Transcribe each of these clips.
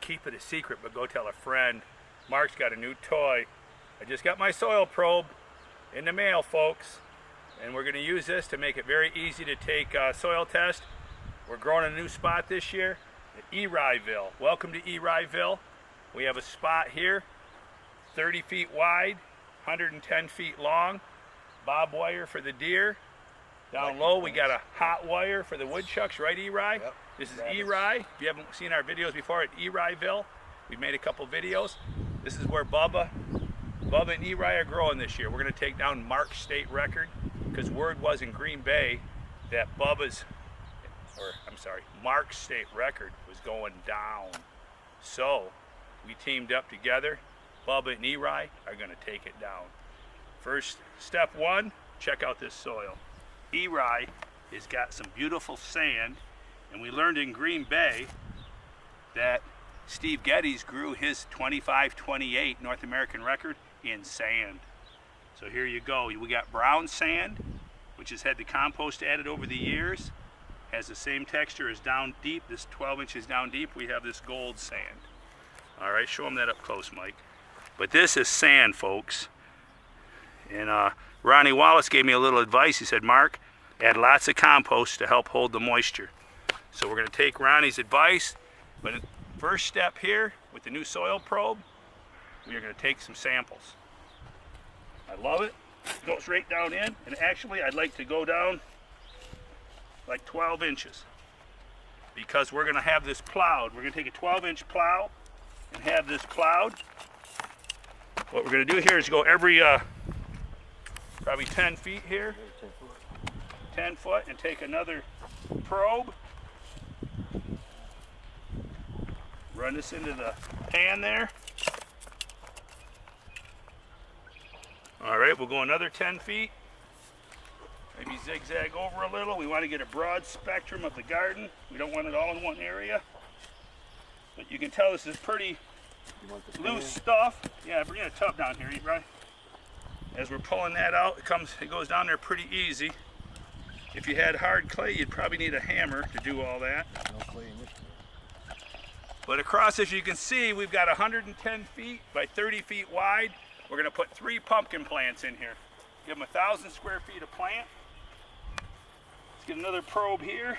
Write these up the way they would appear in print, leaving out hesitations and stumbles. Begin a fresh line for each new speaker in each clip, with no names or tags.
keep it a secret, but go tell a friend. Mark's got a new toy. I just got my soil probe in the mail, folks. And we're going to use this to make it very easy to take soil test. We're growing a new spot this year, ERIVILLE. Welcome to ERIVILLE. We have a spot here, 30 feet wide, 110 feet long, bob wire for the deer. Down low we got a hot wire for the woodchucks, right ERI?
Yep.
This is ERI. If you haven't seen our videos before at ERIVILLE, we've made a couple videos. This is where Bubba and ERI are growing this year. We're going to take down Mark's state record, because word was in Green Bay that Mark's state record was going down. So we teamed up together. Bubba and ERI are going to take it down. First, step one, check out this soil. ERI has got some beautiful sand, and we learned in Green Bay that Steve Geddes grew his 25-28 North American record in sand. So here you go. We got brown sand, which has had the compost added over the years, has the same texture as down deep. This 12 inches down deep, we have this gold sand. All right, show them that up close, Mike. But this is sand, folks. And Ronnie Wallace gave me a little advice. He said, Mark, add lots of compost to help hold the moisture. So we're going to take Ronnie's advice. But first step here with the new soil probe, we are going to take some samples. I love it. It goes right down in. And actually, I'd like to go down like 12 inches. Because we're going to have this plowed. We're going to take a 12-inch plow and have this plowed. What we're going to do here is go every probably 10 feet here, 10 foot, and take another probe, run this into the pan there. All right, we'll go another 10 feet, maybe zigzag over a little. We want to get a broad spectrum of the garden. We don't want it all in one area. But you can tell this is pretty loose stuff. Yeah, bring a tub down here, right? As we're pulling that out, it goes down there pretty easy. If you had hard clay, you'd probably need a hammer to do all that.
No clay in this.
But across, as you can see, we've got 110 feet by 30 feet wide. We're going to put 3 pumpkin plants in here. Give them 1,000 square feet of plant. Let's get another probe here.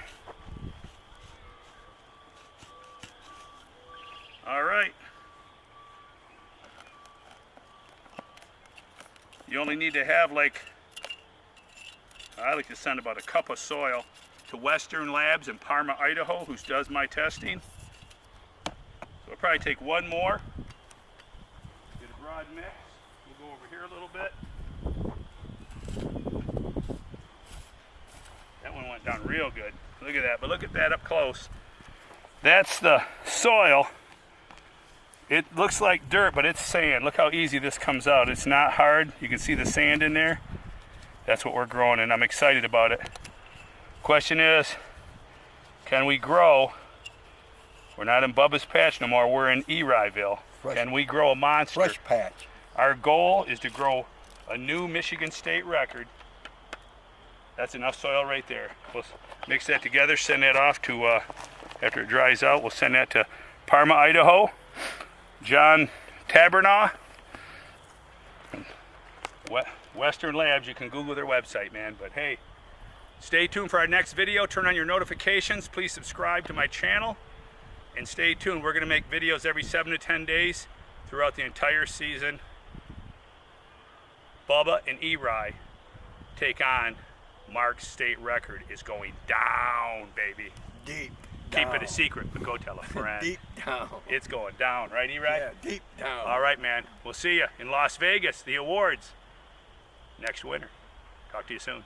All right. You only need to have I like to send about a cup of soil to Western Labs in Parma, Idaho, who does my testing. So I'll probably take one more. Get a broad mix. We'll go over here a little bit. That one went down real good. Look at that, but look at that up close. That's the soil. It looks like dirt, but it's sand. Look how easy this comes out. It's not hard. You can see the sand in there. That's what we're growing, and I'm excited about it. Question is, can we grow? We're not in Bubba's patch no more. We're in ERIVILLE. Can we grow a monster?
Fresh patch.
Our goal is to grow a new Michigan state record. That's enough soil right there. We'll mix that together, send that off to, after it dries out, we'll send that to Parma, Idaho. John Tabernaugh, Western Labs. You can Google their website, man. But hey, stay tuned for our next video. Turn on your notifications. Please subscribe to my channel. And stay tuned. We're going to make videos every 7 to 10 days throughout the entire season. Bubba and ERI take on Mark's state record is going down, baby.
Deep.
Keep it a secret, but go tell a friend.
Deep down.
It's going down, right, ERI?
Yeah, deep down.
All right, man. We'll see you in Las Vegas, the awards, next winter. Talk to you soon.